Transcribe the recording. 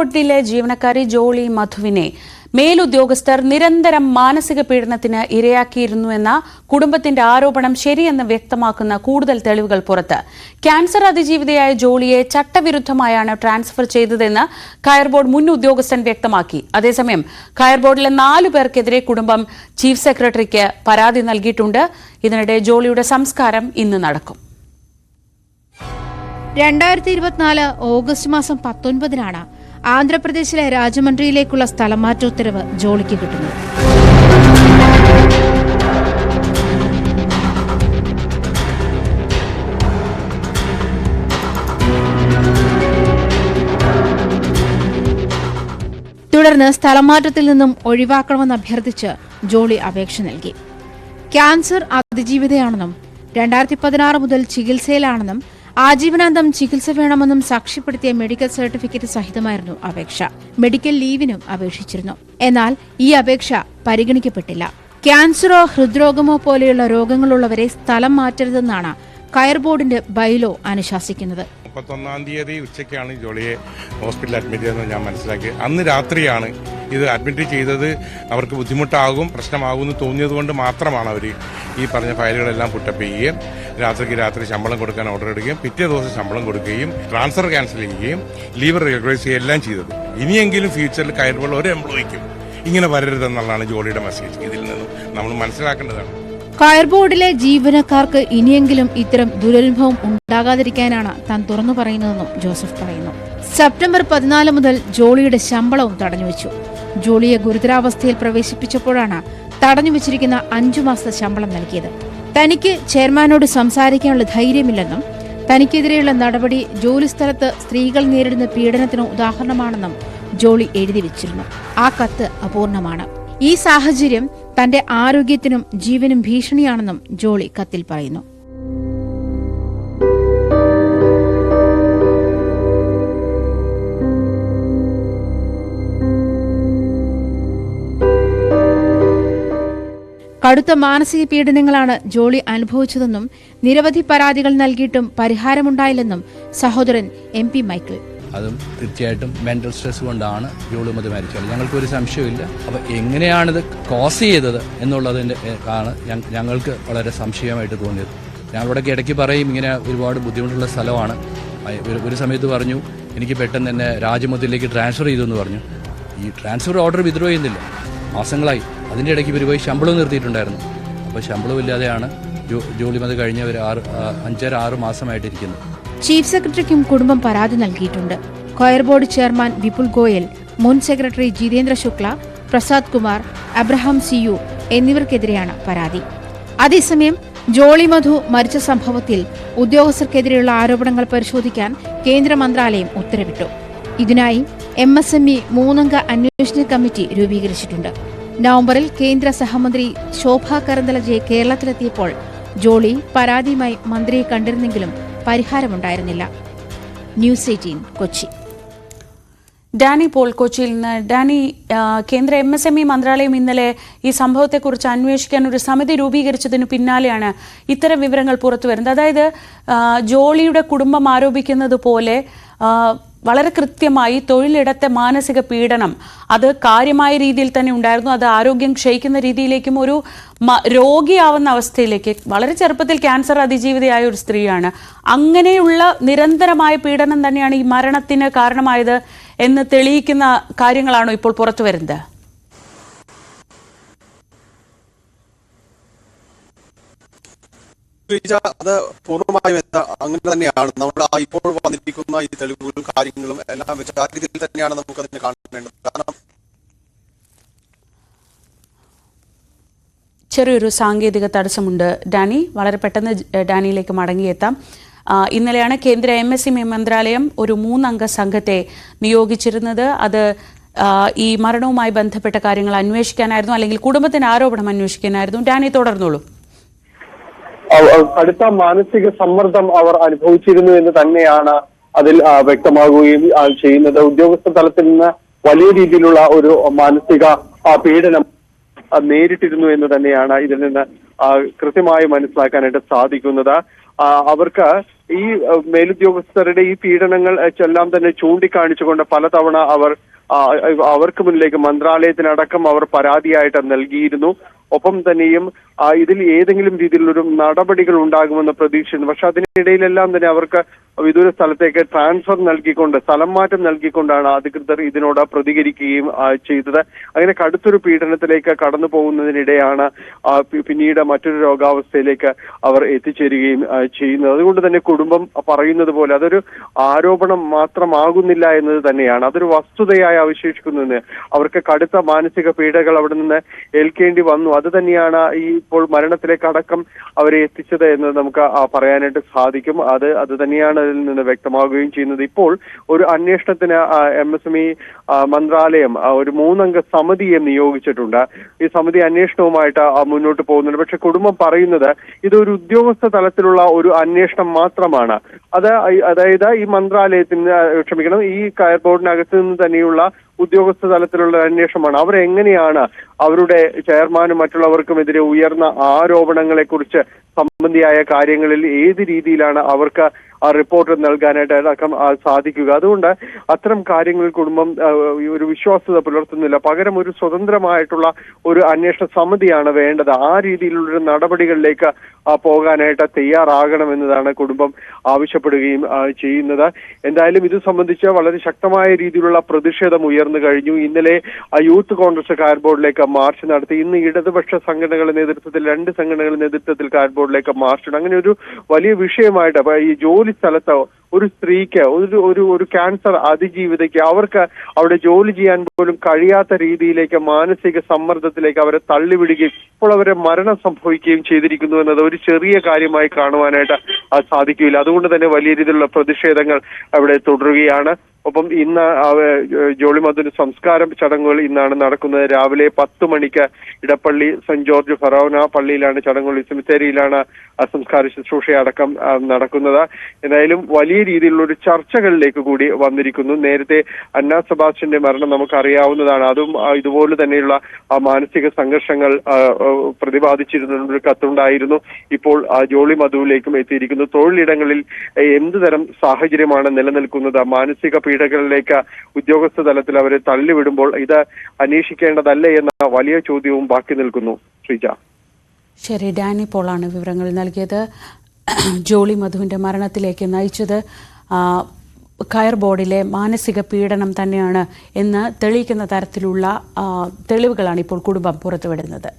ബോർഡിലെ ജീവനക്കാരി ജോളി മധുവിനെ മേലുദ്യോഗസ്ഥർ നിരന്തരം മാനസിക പീഡനത്തിന് ഇരയാക്കിയിരുന്നുവെന്ന കുടുംബത്തിന്റെ ആരോപണം ശരിയെന്ന് വ്യക്തമാക്കുന്ന കൂടുതൽ തെളിവുകൾ പുറത്ത്. ക്യാൻസർ അതിജീവിതയായ ജോളിയെ ചട്ടവിരുദ്ധമായാണ് ട്രാൻസ്ഫർ ചെയ്തതെന്ന് കയർ ബോർഡ് മുൻ ഉദ്യോഗസ്ഥൻ വ്യക്തമാക്കി. അതേസമയം കയർ ബോർഡിലെ 4 പേർക്കെതിരെ കുടുംബം ചീഫ് സെക്രട്ടറിക്ക് പരാതി നൽകിയിട്ടുണ്ട്. ഇതിനിടെ ജോളിയുടെ സംസ്കാരം ഇന്ന് നടക്കും. 2024 ഓഗസ്റ്റ് മാസം 19-നാണ് ആന്ധ്രാപ്രദേശിലെ രാജമണ്ഡ്രിയിലേക്കുള്ള സ്ഥലമാറ്റ ഉത്തരവ് ജോളിക്ക് കിട്ടുന്നത്. തുടർന്ന് സ്ഥലമാറ്റത്തിൽ നിന്നും ഒഴിവാക്കണമെന്ന് അഭ്യർത്ഥിച്ച് ജോളി അപേക്ഷ നൽകി. ക്യാൻസർ അതിജീവിതയാണെന്നും 2016 മുതൽ ചികിത്സയിലാണെന്നും ആജീവനാന്തം ചികിത്സ വേണമെന്നും സാക്ഷ്യപ്പെടുത്തിയ മെഡിക്കൽ സർട്ടിഫിക്കറ്റ് സഹിതമായിരുന്നു അപേക്ഷ. മെഡിക്കൽ ലീവിനും അപേക്ഷിച്ചിരുന്നു. എന്നാൽ ഈ അപേക്ഷ പരിഗണിക്കപ്പെട്ടില്ല. ക്യാൻസറോ ഹൃദ്രോഗമോ പോലെയുള്ള രോഗങ്ങളുള്ളവരെ സ്ഥലം മാറ്റരുതെന്നാണ് കയർ ബോർഡിന്റെ ബൈലോ അനുശാസിക്കുന്നത്. 31-ാം തീയതി ഉച്ചയ്ക്കാണ് ജോളിയെ ഹോസ്പിറ്റലിൽ അഡ്മിറ്റ് ചെയ്തതെന്ന് ഞാൻ മനസ്സിലാക്കി. അന്ന് രാത്രിയാണ് ഇത് അഡ്മിറ്റ് ചെയ്തത്. അവർക്ക് ബുദ്ധിമുട്ടാകും, പ്രശ്നമാകും എന്ന് തോന്നിയത് കൊണ്ട് മാത്രമാണ് അവർ ഈ പറഞ്ഞ ഫയലുകളെല്ലാം പുട്ടപ്പ് ചെയ്യുകയും രാത്രി ശമ്പളം കൊടുക്കാൻ ഓർഡർ ഇടുകയും പിറ്റേ ദിവസം ശമ്പളം കൊടുക്കുകയും ട്രാൻസ്ഫർ ക്യാൻസൽ ചെയ്യുകയും ലീവ് റെഗുലൈസ് ചെയ്യുകയും എല്ലാം ചെയ്തത്. ഇനിയെങ്കിലും ഫ്യൂച്ചറിൽ കയറുമ്പോൾ ഒരു എംപ്ലോയിക്കും ഇങ്ങനെ വരരുതെന്നുള്ളതാണ് ജോളിയുടെ മെസ്സേജ്. ഇതിൽ നിന്നും നമ്മൾ മനസ്സിലാക്കേണ്ടതാണ്. കയർ ബോർഡിലെ ജീവനക്കാർക്ക് ഇനിയെങ്കിലും ഇത്തരം ദുരനുഭവം ഉണ്ടാകാതിരിക്കാനാണ് താൻ തുറന്നു പറയുന്നതെന്നും ജോസഫ് പറയുന്നു. സെപ്റ്റംബർ 14 മുതൽ ജോളിയുടെ ശമ്പളവും തടഞ്ഞുവെച്ചു. ജോളിയെ ഗുരുതരാവസ്ഥയിൽ പ്രവേശിപ്പിച്ചപ്പോഴാണ് തടഞ്ഞുവെച്ചിരിക്കുന്ന 5 മാസത്തെ ശമ്പളം നൽകിയത്. തനിക്ക് ചെയർമാനോട് സംസാരിക്കാനുള്ള ധൈര്യമില്ലെന്നും തനിക്കെതിരെയുള്ള നടപടി ജോലിസ്ഥലത്ത് സ്ത്രീകൾ നേരിടുന്ന പീഡനത്തിന് ഉദാഹരണമാണെന്നും ജോളി എഴുതി വെച്ചിരുന്നു. ആ കത്ത് അപൂർണമാണ്. ഈ സാഹചര്യം തന്റെ ആരോഗ്യത്തിനും ജീവനും ഭീഷണിയാണെന്നും ജോളി കത്തിൽ പറയുന്നു. കടുത്ത മാനസിക പീഡനങ്ങളാണ് ജോളി അനുഭവിച്ചതെന്നും നിരവധി പരാതികൾ നൽകിയിട്ടും പരിഹാരമുണ്ടായില്ലെന്നും സഹോദരൻ MP മൈക്കിൾ. അതും തീർച്ചയായിട്ടും മെന്റൽ സ്ട്രെസ് കൊണ്ടാണ് ജോളി മധു മരിച്ചത്. ഞങ്ങൾക്കൊരു സംശയമില്ല. അപ്പോൾ എങ്ങനെയാണിത് കോസ് ചെയ്തത് എന്നുള്ളതിൻ്റെ ആണ് ഞങ്ങൾക്ക് വളരെ സംശയമായിട്ട് തോന്നിയത്. ഞങ്ങളുടെ ഇടയ്ക്ക് പറയും ഇങ്ങനെ ഒരുപാട് ബുദ്ധിമുട്ടുള്ള സ്ഥലമാണ്. ഒരു സമയത്ത് പറഞ്ഞു എനിക്ക് പെട്ടെന്ന് തന്നെ രാജമദ്രിയിലേക്ക് ട്രാൻസ്ഫർ ചെയ്തു എന്ന് പറഞ്ഞു. ഈ ട്രാൻസ്ഫർ ഓർഡർ വിത്ഡ്രോ ചെയ്യുന്നില്ല, മാസങ്ങളായി. അതിൻ്റെ ഇടയ്ക്ക് ഇവർ പോയി ശമ്പളം നിർത്തിയിട്ടുണ്ടായിരുന്നു. അപ്പോൾ ശമ്പളമില്ലാതെയാണ് ജോളി മധു കഴിഞ്ഞ ഒരു 5-6 മാസമായിട്ടിരിക്കുന്നത്. ചീഫ് സെക്രട്ടറിക്കും കുടുംബം പരാതി നൽകിയിട്ടുണ്ട്. കയർ ബോർഡ് ചെയർമാൻ വിപുൽ ഗോയൽ, മുൻ secretary Jitendra Shukla, Prasad Kumar, Abraham CU എന്നിവർക്കെതിരെയാണ് പരാതി. അതേസമയം ജോളി മധു മരിച്ച സംഭവത്തിൽ ഉദ്യോഗസ്ഥർക്കെതിരെയുള്ള ആരോപണങ്ങൾ പരിശോധിക്കാൻ കേന്ദ്ര മന്ത്രാലയം ഉത്തരവിട്ടു. ഇതിനായി MSME 3-അംഗ അന്വേഷണ കമ്മിറ്റി രൂപീകരിച്ചിട്ടുണ്ട്. നവംബറിൽ കേന്ദ്ര സഹമന്ത്രി ശോഭാ കരന്തലജെ കേരളത്തിലെത്തിയപ്പോൾ ജോളി പരാതിയുമായി മന്ത്രിയെ കണ്ടിരുന്നെങ്കിലും പരിഹാരമുണ്ടായിരുന്നില്ല. ന്യൂസ് 18 കൊച്ചി. ഡാനി പോൾ കൊച്ചിയിൽ നിന്ന്. ഡാനി, കേന്ദ്ര MSME മന്ത്രാലയം ഇന്നലെ ഈ സംഭവത്തെക്കുറിച്ച് അന്വേഷിക്കാൻ ഒരു സമിതി രൂപീകരിച്ചതിനു പിന്നാലെയാണ് ഇത്തരം വിവരങ്ങൾ പുറത്തുവരുന്നത്. അതായത് ജോളിയുടെ കുടുംബം ആരോപിക്കുന്നത് പോലെ വളരെ കൃത്യമായി തൊഴിലിടത്തെ മാനസിക പീഡനം അത് കാര്യമായ രീതിയിൽ തന്നെ ഉണ്ടായിരുന്നു. അത് ആരോഗ്യം ക്ഷയിക്കുന്ന രീതിയിലേക്കും ഒരു രോഗിയാവുന്ന അവസ്ഥയിലേക്ക്, വളരെ ചെറുപ്പത്തിൽ ക്യാൻസർ അതിജീവിതയായ ഒരു സ്ത്രീയാണ്. അങ്ങനെയുള്ള നിരന്തരമായ പീഡനം തന്നെയാണ് ഈ മരണത്തിന് കാരണമായത് എന്ന് തെളിയിക്കുന്ന കാര്യങ്ങളാണോ ഇപ്പോൾ പുറത്തു വരുന്നത്? അത് പൂർണ്ണമായും അങ്ങനെ തന്നെയാണ്. നമ്മൾ ഇപ്പോൾ വന്നിരിക്കുന്ന ഈ തെളിവുകളും കാര്യങ്ങളും എല്ലാം വെച്ച് ആ രീതിയിൽ തന്നെയാണ് നമുക്ക് അതിനെ കാണേണ്ടത്. കാരണം ചെറിയൊരു സാങ്കേതിക തടസ്സമുണ്ട് ഡാനി. വളരെ പെട്ടെന്ന് ഡാനിയിലേക്ക് മടങ്ങിയെത്താം. ഇന്നലെയാണ് കേന്ദ്ര MSME മന്ത്രാലയം ഒരു 3-അംഗ സംഘത്തെ നിയോഗിച്ചിരുന്നത്. അത് ഈ മരണവുമായി ബന്ധപ്പെട്ട കാര്യങ്ങൾ അന്വേഷിക്കാനായിരുന്നു, അല്ലെങ്കിൽ കുടുംബത്തിന്റെ ആരോപണം അന്വേഷിക്കാനായിരുന്നു. ഡാനി തുടർന്നോളൂ. കടുത്ത മാനസിക സമ്മർദ്ദം അവർ അനുഭവിച്ചിരുന്നു എന്ന് തന്നെയാണ് അതിൽ വ്യക്തമാകുകയും ചെയ്യുന്നത്. ഉദ്യോഗസ്ഥ തലത്തിൽ നിന്ന് വലിയ രീതിയിലുള്ള ഒരു മാനസിക പീഡനം നേരിട്ടിരുന്നു എന്ന് തന്നെയാണ് ഇതിൽ നിന്ന് കൃത്യമായി മനസ്സിലാക്കാനായിട്ട് സാധിക്കുന്നത്. അവർക്ക് ഈ മേലുദ്യോഗസ്ഥരുടെ ഈ പീഡനങ്ങൾ എല്ലാം തന്നെ ചൂണ്ടിക്കാണിച്ചുകൊണ്ട് പലതവണ അവർക്ക് മുന്നിലേക്ക് മന്ത്രാലയത്തിനടക്കം അവർ പരാതിയായിട്ട് നൽകിയിരുന്നു. ഒപ്പം തന്നെയും ഇതിൽ ഏതെങ്കിലും രീതിയിലൊരു നടപടികൾ ഉണ്ടാകുമെന്ന് പ്രതീക്ഷിക്കുന്നു. പക്ഷെ അതിനിടയിലെല്ലാം തന്നെ അവർക്ക് വിദൂര സ്ഥലത്തേക്ക് ട്രാൻസ്ഫർ നൽകിക്കൊണ്ട്, സ്ഥലം മാറ്റം നൽകിക്കൊണ്ടാണ് അധികൃതർ ഇതിനോട് പ്രതികരിക്കുകയും ചെയ്തത്. അങ്ങനെ കടുത്തൊരു പീഡനത്തിലേക്ക് കടന്നു പോകുന്നതിനിടെയാണ് പിന്നീട് മറ്റൊരു രോഗാവസ്ഥയിലേക്ക് അവർ എത്തിച്ചേരുകയും ചെയ്യുന്നത്. അതുകൊണ്ട് തന്നെ കുടുംബം പറയുന്നത് പോലെ അതൊരു ആരോപണം മാത്രമാകുന്നില്ല എന്നത് തന്നെയാണ്, അതൊരു വസ്തുതയായി അവശേഷിക്കുന്നതെന്ന്. അവർക്ക് കടുത്ത മാനസിക പീഡകൾ അവിടെ നിന്ന് ഏൽക്കേണ്ടി വന്നു. അത് തന്നെയാണ് ഈ ഇപ്പോൾ മരണത്തിലേക്ക് അടക്കം അവരെ എത്തിച്ചത് എന്ന് നമുക്ക് പറയാനായിട്ട് സാധിക്കും. അത് തന്നെയാണ് അതിൽ നിന്ന് വ്യക്തമാവുകയും ചെയ്യുന്നത്. ഇപ്പോൾ ഒരു അന്വേഷണത്തിന് MSME മന്ത്രാലയം ഒരു 3-അംഗ സമിതിയെ നിയോഗിച്ചിട്ടുണ്ട്. ഈ സമിതി അന്വേഷണവുമായിട്ട് മുന്നോട്ട് പോകുന്നുണ്ട്. പക്ഷെ കുടുംബം പറയുന്നത് ഇതൊരു ഉദ്യോഗസ്ഥ തലത്തിലുള്ള ഒരു അന്വേഷണം മാത്രമാണ്. അതായത് ഈ മന്ത്രാലയത്തിന് ഈ കയർ ബോർഡിനകത്ത് നിന്ന് തന്നെയുള്ള ഉദ്യോഗസ്ഥ തലത്തിലുള്ള അന്വേഷണമാണ്. അവരെങ്ങനെയാണ് അവരുടെ ചെയർമാനും മറ്റുള്ളവർക്കുമെതിരെ ഉയർന്ന ആരോപണങ്ങളെ കുറിച്ച് സംബന്ധിയായ കാര്യങ്ങളിൽ ഏത് രീതിയിലാണ് അവർക്ക് ആ റിപ്പോർട്ട് നൽകാനായിട്ട് അടക്കം സാധിക്കുക. അതുകൊണ്ട് അത്തരം കാര്യങ്ങളിൽ കുടുംബം ഒരു വിശ്വാസ്യത പുലർത്തുന്നില്ല. പകരം ഒരു സ്വതന്ത്രമായിട്ടുള്ള ഒരു അന്വേഷണ സമിതിയാണ് വേണ്ടത്. ആ രീതിയിലുള്ള നടപടികളിലേക്ക് പോകാനായിട്ട് തയ്യാറാകണമെന്നതാണ് കുടുംബം ആവശ്യപ്പെടുകയും ചെയ്യുന്നത്. എന്തായാലും ഇത് സംബന്ധിച്ച് വളരെ ശക്തമായ രീതിയിലുള്ള പ്രതിഷേധം ഉയർന്നു കഴിഞ്ഞു. ഇന്നലെ യൂത്ത് കോൺഗ്രസ് കയർ ബോർഡിലേക്ക് മാർച്ച് നടത്തി. ഇന്ന് ഇടതുപക്ഷ സംഘടനകളുടെ നേതൃത്വത്തിൽ 2 സംഘടനകളുടെ നേതൃത്വത്തിൽ കയർ ബോർഡിലേക്ക് മാർച്ച്. അങ്ങനെ ഒരു വലിയ വിഷയമായിട്ട് ഈ ജോലി സ്ഥലത്ത് ഒരു സ്ത്രീക്ക് ഒരു ക്യാൻസർ അതിജീവിതയ്ക്ക് അവർക്ക് അവിടെ ജോലി ചെയ്യാൻ പോലും കഴിയാത്ത രീതിയിലേക്ക് മാനസിക സമ്മർദ്ദത്തിലേക്ക് അവരെ തള്ളിവിടുകയും ഇപ്പോൾ അവരെ മരണം സംഭവിക്കുകയും ചെയ്തിരിക്കുന്നു എന്നത് ഒരു ചെറിയ കാര്യമായി കാണുവാനായിട്ട് സാധിക്കില്ല. അതുകൊണ്ട് തന്നെ വലിയ രീതിയിലുള്ള പ്രതിഷേധങ്ങൾ അവിടെ തുടരുകയാണ്. ഒപ്പം ഇന്ന് ജോളി മധുവിന്റെ സംസ്കാര ചടങ്ങുകൾ ഇന്നാണ് നടക്കുന്നത്. രാവിലെ 10 മണിക്ക് ഇടപ്പള്ളി സെന്റ് ജോർജ് ഫെറോന പള്ളിയിലാണ് ചടങ്ങുകൾ. സെമിത്തേരിയിലാണ് സംസ്കാര ശുശ്രൂഷയടക്കം നടക്കുന്നത്. എന്തായാലും വലിയ രീതിയിലുള്ള ഒരു ചർച്ചകളിലേക്ക് കൂടി വന്നിരിക്കുന്നു. നേരത്തെ അന്ന സെബാസ്റ്റ്യന്റെ മരണം നമുക്കറിയാവുന്നതാണ്. അതും ഇതുപോലെ തന്നെയുള്ള മാനസിക സംഘർഷങ്ങൾ പ്രതിപാദിച്ചിരുന്ന ഒരു കത്തുണ്ടായിരുന്നു. ഇപ്പോൾ ജോളി മധുവിലേക്കും എത്തിയിരിക്കുന്നു. തൊഴിലിടങ്ങളിൽ എന്ത് തരം സാഹചര്യമാണ് നിലനിൽക്കുന്നത്? മാനസിക പീഡകളിലേക്ക് ഉദ്യോഗസ്ഥ തലത്തിൽ അവരെ തള്ളിവിടുമ്പോൾ ഇത് അന്വേഷിക്കേണ്ടതല്ലേ എന്ന വലിയ ചോദ്യവും ബാക്കി നിൽക്കുന്നു. ശ്രീജ. ശരി, ഡാനി പോളാണ് വിവരങ്ങൾ നൽകിയത്. ജോളി മധുവിന്റെ മരണത്തിലേക്ക് നയിച്ചത് കയർ ബോർഡിലെ മാനസിക പീഡനം തന്നെയാണ് എന്ന് തെളിയിക്കുന്ന തരത്തിലുള്ള തെളിവുകളാണ് ഇപ്പോൾ കുടുംബം പുറത്തുവിടുന്നത്.